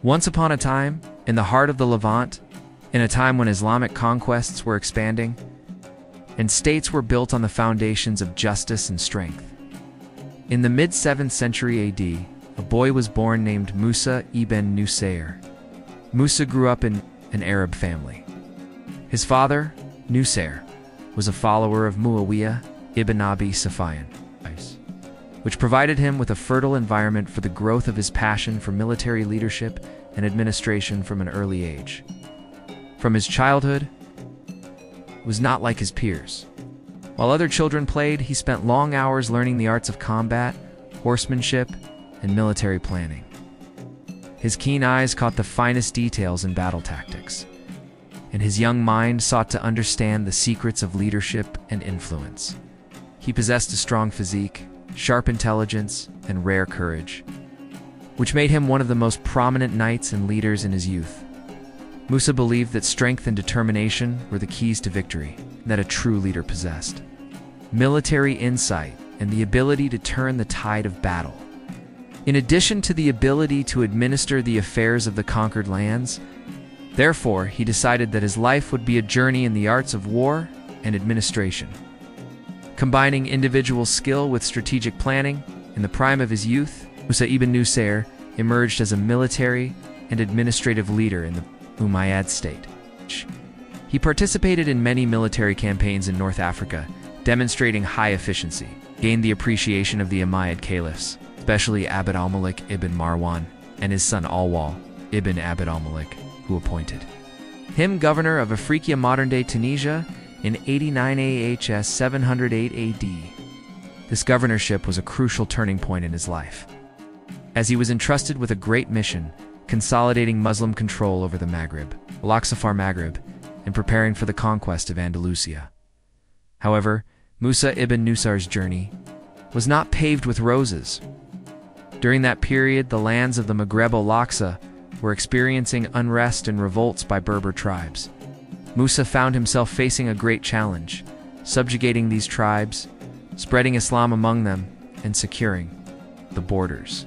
Once upon a time, in the heart of the Levant, in a time when Islamic conquests were expanding, and states were built on the foundations of justice and strength. In the mid-7th century AD, a boy was born named Musa ibn Nusayr. Musa grew up in an Arab family. His father, Nusayr, was a follower of Muawiyah ibn Abi Sufyan, which provided him with a fertile environment for the growth of his passion for military leadership and administration from an early age. From his childhood, he was not like his peers. While other children played, he spent long hours learning the arts of combat, horsemanship, and military planning. His keen eyes caught the finest details in battle tactics, and his young mind sought to understand the secrets of leadership and influence. He possessed a strong physique, sharp intelligence, and rare courage, which made him one of the most prominent knights and leaders in his youth. Musa believed that strength and determination were the keys to victory that a true leader possessed. Military insight and the ability to turn the tide of battle. In addition to the ability to administer the affairs of the conquered lands, therefore, he decided that his life would be a journey in the arts of war and administration. Combining individual skill with strategic planning, in the prime of his youth, Musa ibn Nusayr emerged as a military and administrative leader in the Umayyad state. He participated in many military campaigns in North Africa, demonstrating high efficiency, gained the appreciation of the Umayyad caliphs, especially Abd al-Malik ibn Marwan and his son Alwal ibn Abd al-Malik, who appointed him governor of Ifriqiya, modern-day Tunisia, in 89 AHS 708 AD. This governorship was a crucial turning point in his life, as he was entrusted with a great mission, consolidating Muslim control over the Maghreb, Maghreb, and preparing for the conquest of Andalusia. However, Musa ibn Nusayr's journey was not paved with roses. During that period, the lands of the Maghreb were experiencing unrest and revolts by Berber tribes. Musa found himself facing a great challenge, subjugating these tribes, spreading Islam among them, and securing the borders.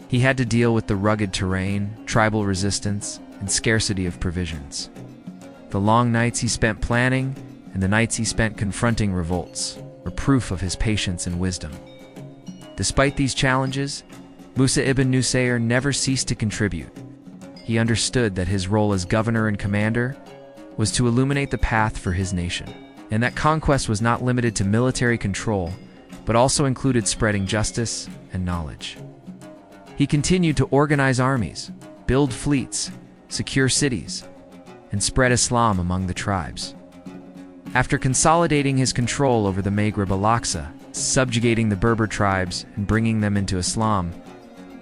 He had to deal with the rugged terrain, tribal resistance, and scarcity of provisions. The long nights he spent planning and the nights he spent confronting revolts were proof of his patience and wisdom. Despite these challenges, Musa ibn Nusayr never ceased to contribute. He understood that his role as governor and commander was to illuminate the path for his nation, and that conquest was not limited to military control, but also included spreading justice and knowledge. He continued to organize armies, build fleets, secure cities, and spread Islam among the tribes. After consolidating his control over the Maghreb al-Aqsa, subjugating the Berber tribes and bringing them into Islam,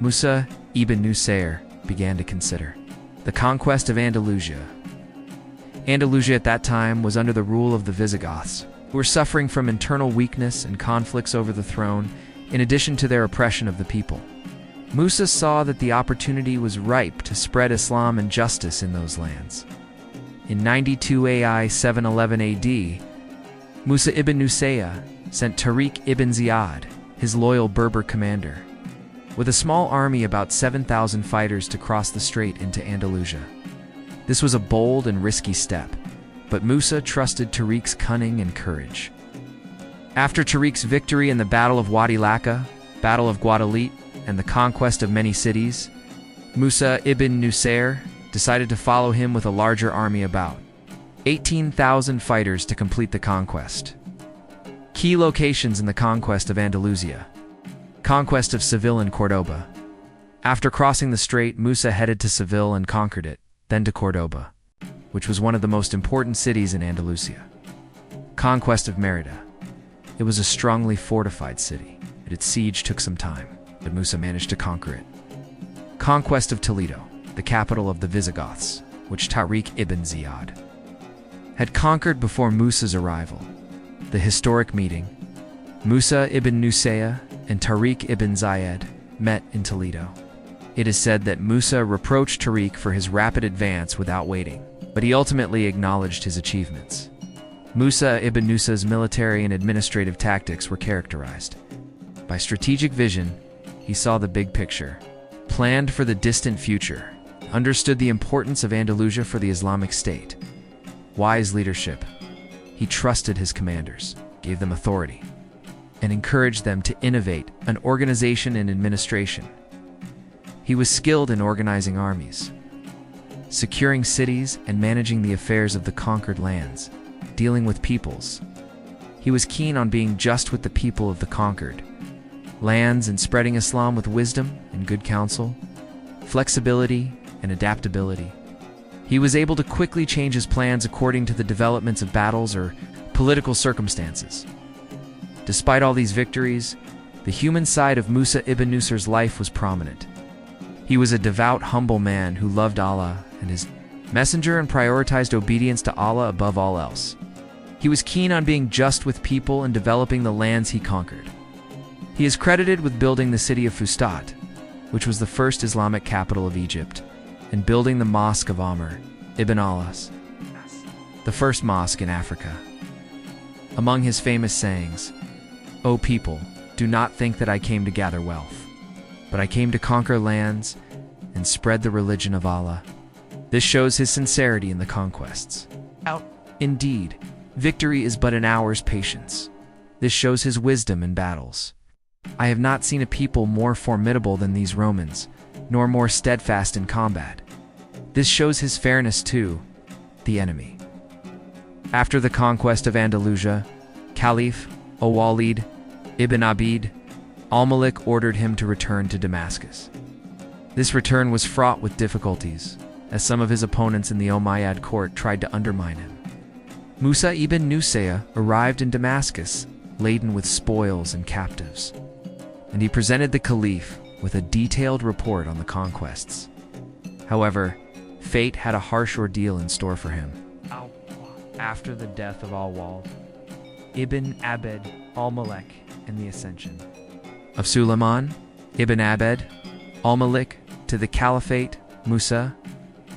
Musa ibn Nusayr began to consider the conquest of Andalusia. Andalusia at that time was under the rule of the Visigoths, who were suffering from internal weakness and conflicts over the throne, in addition to their oppression of the people. Musa saw that the opportunity was ripe to spread Islam and justice in those lands. In 92 AI 711 AD, Musa ibn Nusayr sent Tariq ibn Ziyad, his loyal Berber commander, with a small army about 7,000 fighters to cross the strait into Andalusia. This was a bold and risky step, but Musa trusted Tariq's cunning and courage. After Tariq's victory in the Battle of Wadi Laka, Battle of Guadalete, and the conquest of many cities, Musa ibn Nusayr decided to follow him with a larger army, about 18,000 fighters, to complete the conquest. Key locations in the conquest of Andalusia: conquest of Seville and Cordoba. After crossing the strait, Musa headed to Seville and conquered it, then to Cordoba, which was one of the most important cities in Andalusia. Conquest of Merida. It was a strongly fortified city, and its siege took some time, but Musa managed to conquer it. Conquest of Toledo, the capital of the Visigoths, which Tariq ibn Ziyad had conquered before Musa's arrival. The historic meeting: Musa ibn Nusayr and Tariq ibn Ziyad met in Toledo. It is said that Musa reproached Tariq for his rapid advance without waiting, but he ultimately acknowledged his achievements. Musa ibn Nusayr's military and administrative tactics were characterized by strategic vision. He saw the big picture, planned for the distant future, understood the importance of Andalusia for the Islamic State. Wise leadership. He trusted his commanders, gave them authority, and encouraged them to innovate an organization and administration. He was skilled in organizing armies, securing cities, and managing the affairs of the conquered lands, dealing with peoples. He was keen on being just with the people of the conquered lands and spreading Islam with wisdom and good counsel, flexibility and adaptability. He was able to quickly change his plans according to the developments of battles or political circumstances. Despite all these victories, the human side of Musa ibn Nusayr's life was prominent. He was a devout, humble man who loved Allah and his messenger and prioritized obedience to Allah above all else. He was keen on being just with people and developing the lands he conquered. He is credited with building the city of Fustat, which was the first Islamic capital of Egypt, and building the Mosque of Amr ibn Alas, the first mosque in Africa. Among his famous sayings, "O people, do not think that I came to gather wealth, but I came to conquer lands and spread the religion of Allah." This shows his sincerity in the conquests. Indeed, victory is but an hour's patience. This shows his wisdom in battles. I have not seen a people more formidable than these Romans, nor more steadfast in combat. This shows his fairness to the enemy. After the conquest of Andalusia, Caliph Al-Walid ibn Abid al-Malik ordered him to return to Damascus. This return was fraught with difficulties, as some of his opponents in the Umayyad court tried to undermine him. Musa ibn Nusayr arrived in Damascus laden with spoils and captives, and he presented the Caliph with a detailed report on the conquests. However, fate had a harsh ordeal in store for him. After the death of Al-Walid ibn Abd al-Malik and the ascension of Suleiman ibn Abd al-Malik to the caliphate, Musa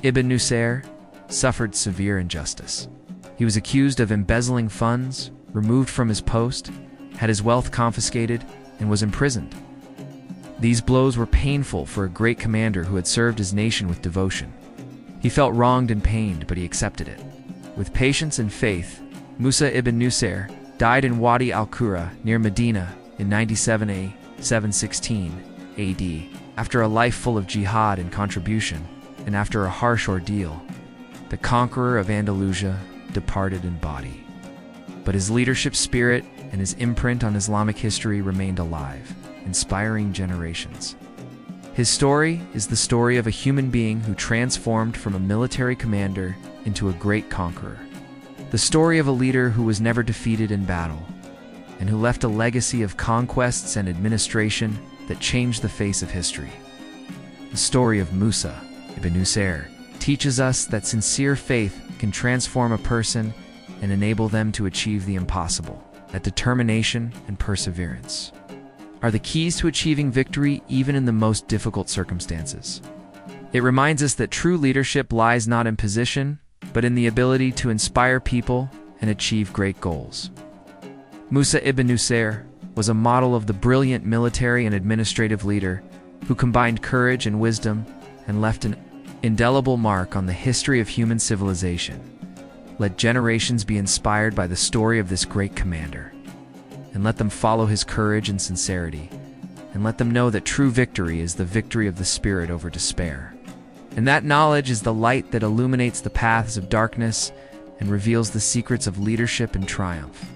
ibn Nusayr suffered severe injustice. He was accused of embezzling funds, removed from his post, had his wealth confiscated, and was imprisoned. These blows were painful for a great commander who had served his nation with devotion. He felt wronged and pained, but he accepted it. With patience and faith, Musa ibn Nusayr died in Wadi al-Qura near Medina in 97 716 AD, after a life full of jihad and contribution, and after a harsh ordeal. The conqueror of Andalusia departed in body, but his leadership spirit and his imprint on Islamic history remained alive, inspiring generations. His story is the story of a human being who transformed from a military commander into a great conqueror. The story of a leader who was never defeated in battle, and who left a legacy of conquests and administration that changed the face of history. The story of Musa ibn Nusayr teaches us that sincere faith can transform a person and enable them to achieve the impossible, that determination and perseverance are the keys to achieving victory even in the most difficult circumstances. It reminds us that true leadership lies not in position, but in the ability to inspire people and achieve great goals. Musa ibn Nusayr was a model of the brilliant military and administrative leader who combined courage and wisdom and left an indelible mark on the history of human civilization. Let generations be inspired by the story of this great commander, and let them follow his courage and sincerity, and let them know that true victory is the victory of the spirit over despair. And that knowledge is the light that illuminates the paths of darkness and reveals the secrets of leadership and triumph.